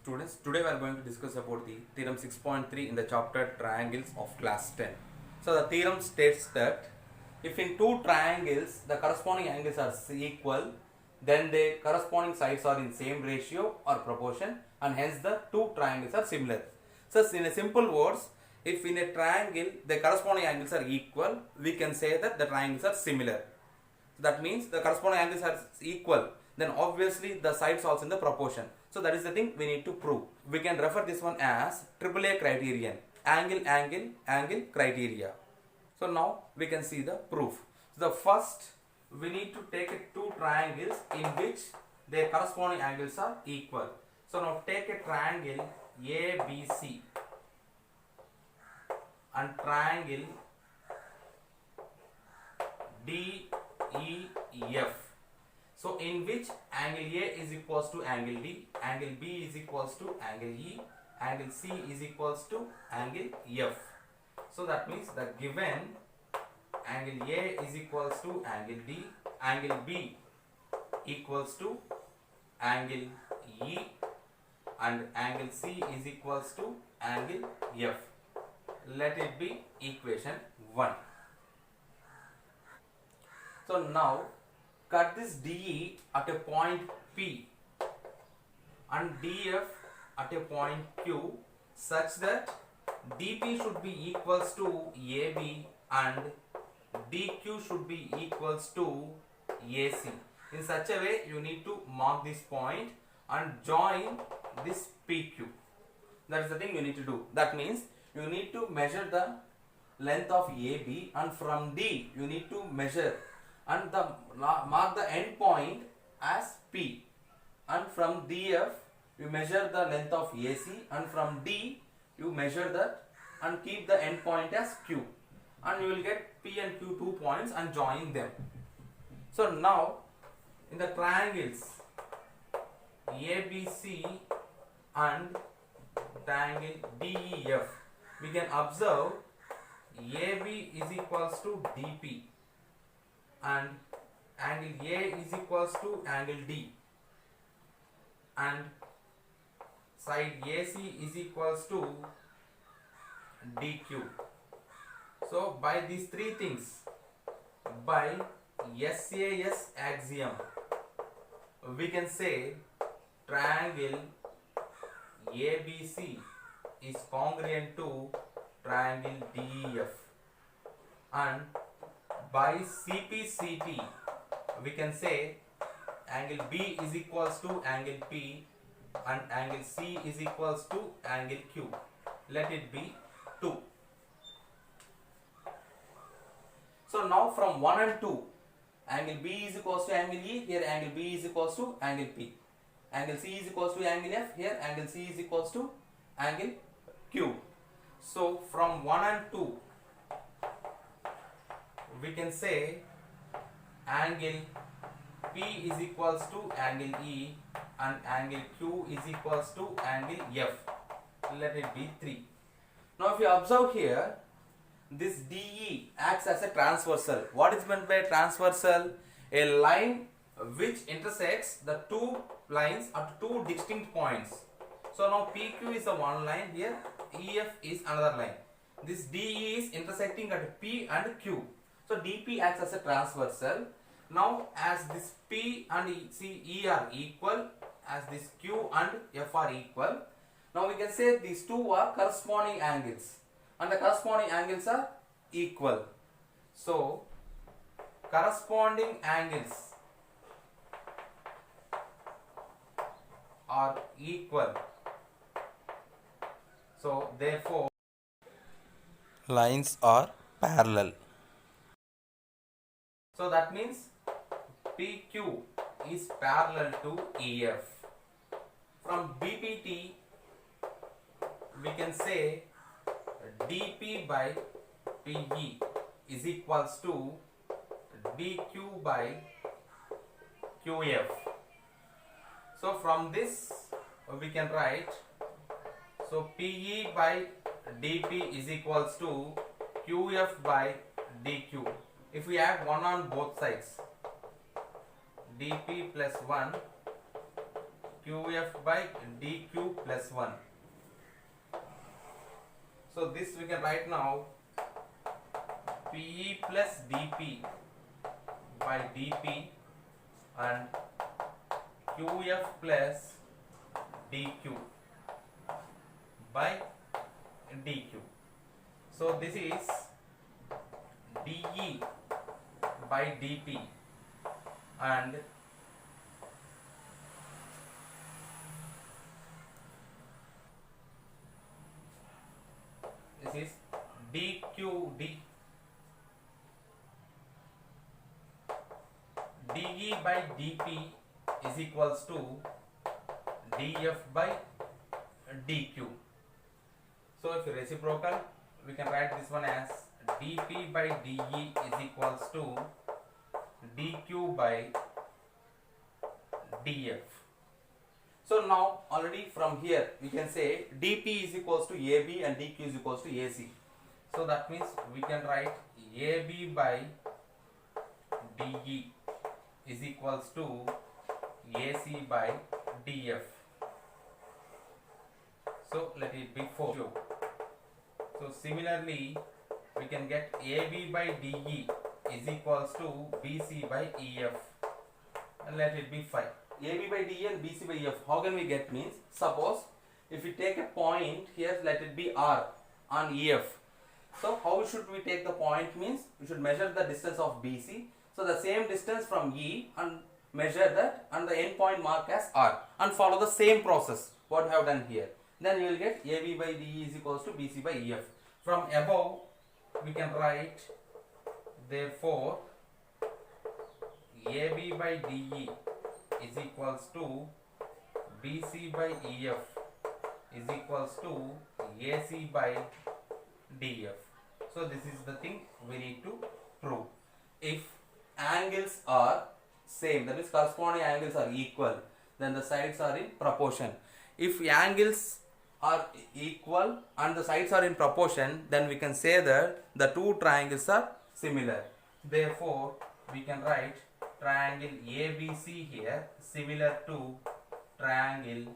Students, today we are going to discuss about the theorem 6.3 in the chapter triangles of class 10. So the theorem states that if in two triangles the corresponding angles are equal, then their corresponding sides are in same ratio or proportion, and hence the two triangles are similar. So in a simple words, if in a triangle the corresponding angles are equal, we can say that the triangles are similar. That means the corresponding angles are equal, then obviously the sides also in the proportion. So that is the thing we need to prove. We can refer this one as AAA criterion, angle criteria. So now we can see the proof. So the first, we need to take two triangles in which their corresponding angles are equal. So now take a triangle ABC and triangle DEF. So in which angle A is equals to angle D, angle B is equals to angle E, angle C is equals to angle F. So that means the given angle A is equals to angle D, angle B equals to angle E, and angle C is equals to angle F. Let it be equation 1. So now cut this DE at a point P and DF at a point Q such that DP should be equals to AB and DQ should be equals to AC. In such a way, you need to mark this point and join this PQ. That is the thing you need to do. That means you need to measure the length of AB, and from D you need to measure and mark the end point as P, and from DF you measure the length of AC, and from D you measure that and keep the end point as Q, and you will get P and Q 2 points and join them. So now in the triangles ABC and triangle DEF, we can observe AB is equals to DP and angle A is equals to angle D, and side AC is equals to DQ. So by these three things, by SAS axiom, we can say triangle ABC is congruent to triangle DEF, and by CPCT we can say angle B is equals to angle P and angle C is equals to angle Q. Let it be 2. So now from 1 and 2, angle B is equals to angle E, here angle B is equals to angle P. Angle C is equals to angle F, here angle C is equals to angle Q. So from 1 and 2, we can say angle P is equals to angle E and angle Q is equals to angle F. Let it be 3. Now if you observe here, this DE acts as a transversal. What is meant by transversal? A line which intersects the two lines at two distinct points. So now PQ is the one line, here EF is another line. This DE is intersecting at P and Q. So DP acts as a transversal. Now as this P and E are equal, as this Q and F are equal, now we can say these two are corresponding angles and the corresponding angles are equal. So corresponding angles are equal. So therefore lines are parallel. So that means PQ is parallel to EF. From BPT we can say DP by PE is equals to DQ by QF. So from this we can write, so PE by DP is equals to QF by DQ. If we add 1 on both sides, dp plus 1 QF by DQ plus 1. So this we can write now PE plus DP by DP and QF plus DQ by DQ. So this is DE by DP and this is DE by DP is equals to DF by DQ. So if reciprocal, we can write this one as DP by DE is equals to DQ by DF. So now already from here we can say DP is equals to AB and DQ is equals to AC. So that means we can write AB by DE is equals to AC by DF. So let it be 4. So similarly we can get AB by DE is equals to BC by EF and let it be 5. AB by DE and BC by EF, how can we get means, suppose if we take a point here, let it be R on EF. So how should we take the point means, we should measure the distance of BC. So the same distance from E and measure that and the end point mark as R and follow the same process what we have done here. Then you will get AB by DE is equals to BC by EF. From above we can write therefore AB by DE is equals to BC by EF is equals to AC by DF. So this is the thing we need to prove. If angles are same, that is corresponding angles are equal, then the sides are in proportion. If angles are equal and the sides are in proportion, then we can say that the two triangles are similar. Therefore we can write triangle ABC here similar to triangle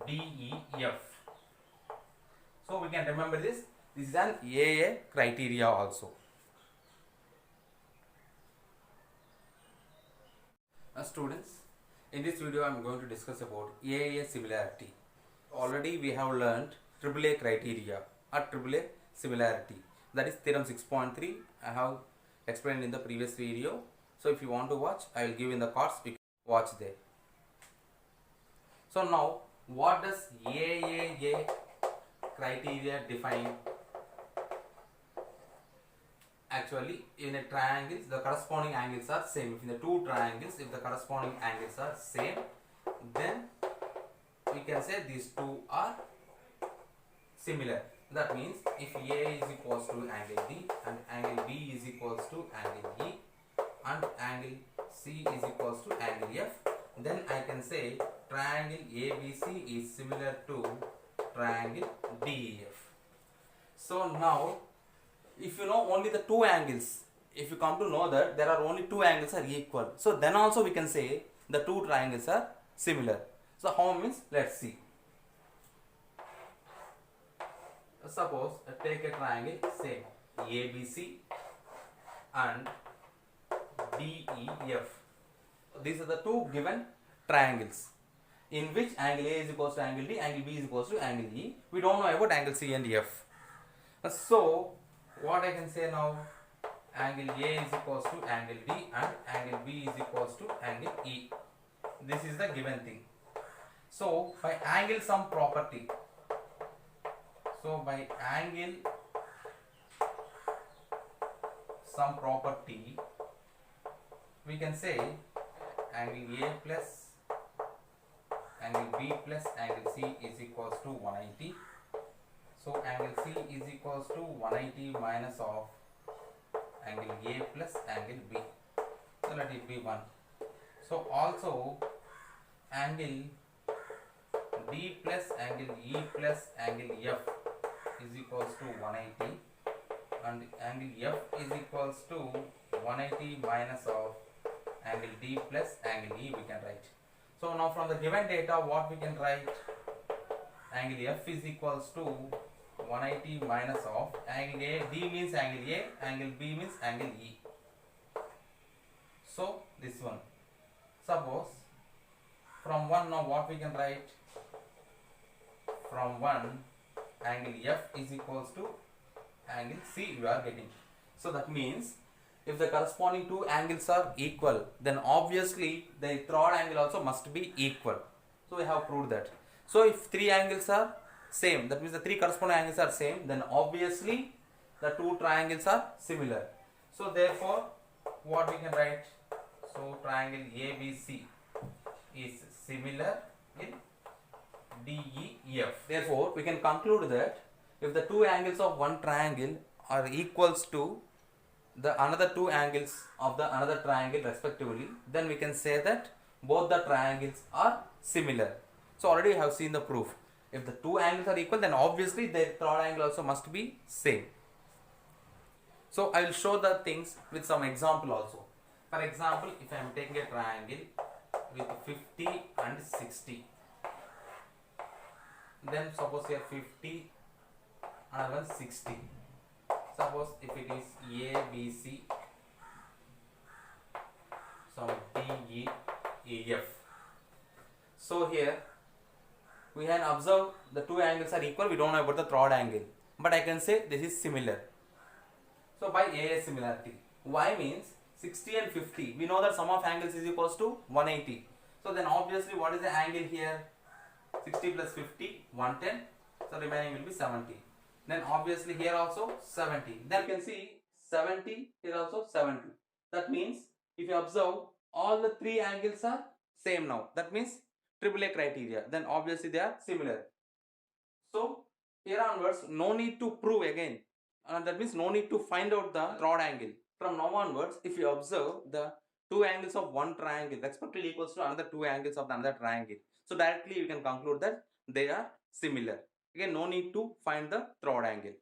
DEF. So we can remember this. This is an AA criteria also. Students, in this video I am going to discuss about AA similarity. Already we have learned AAA criteria or AAA similarity, that is theorem 6.3. I have explained in the previous video. So if you want to watch, I will give in the cards, you can watch there. So now what does AAA criteria define? Actually in a triangle the corresponding angles are same. If in the two triangles, if the corresponding angles are same, then we can say these two are similar. That means if A is equals to angle D and angle B is equals to angle E and angle C is equals to angle F, then I can say triangle ABC is similar to triangle DEF. So now if you know only the two angles, if you come to know that there are only two angles are equal, so then also we can say the two triangles are similar. So how means, let's see. Suppose take a triangle same ABC and DEF. These are the two given triangles in which angle A is equals to angle D, angle B is equals to angle E. We don't know about angle C and F. So what I can say now, angle A is equals to angle D and angle B is equals to angle E. This is the given thing. So by angle sum property, so by angle sum property, we can say angle A plus angle B plus angle C is equals to 180. So angle C is equals to 180 minus of angle A plus angle B. So let it be 1. So also angle D plus angle E plus angle F is equals to 180 and angle F is equals to 180 minus of angle D plus angle E we can write. So now from the given data, what we can write? Angle F is equals to 180 minus of angle A. D means angle A, angle B means angle E. So this one. Suppose from 1, now what we can write? From 1, angle F is equals to angle C you are getting. So that means if the corresponding two angles are equal, then obviously the third angle also must be equal. So we have proved that. So if three angles are same, that means the three corresponding angles are same, then obviously the two triangles are similar. So therefore what we can write? So triangle ABC is similar in DEF. Therefore we can conclude that if the two angles of one triangle are equals to the another two angles of the another triangle respectively, then we can say that both the triangles are similar. So already we have seen the proof. If the two angles are equal, then obviously their third angle also must be same. So I will show the things with some example also. For example, if I am taking a triangle with 50 and 60, then suppose here 50 and one 60. Suppose if it is A, B, C, some D, E, F. So here we can observe the two angles are equal. We don't know about the third angle, but I can say this is similar. So by AA similarity, Y means 60 and 50. We know that sum of angles is equals to 180. So then obviously what is the angle here? 60 plus 50, 110. So remaining will be 70. Then obviously here also 70. Then you can see 70, here also 70. That means if you observe, all the three angles are same now. That means AAA criteria. Then obviously they are similar. So here onwards, no need to prove again. That means no need to find out the third angle. From now onwards, if you observe the two angles of one triangle respectively equals to another two angles of the another triangle, so directly you can conclude that they are similar. Again, no need to find the third angle.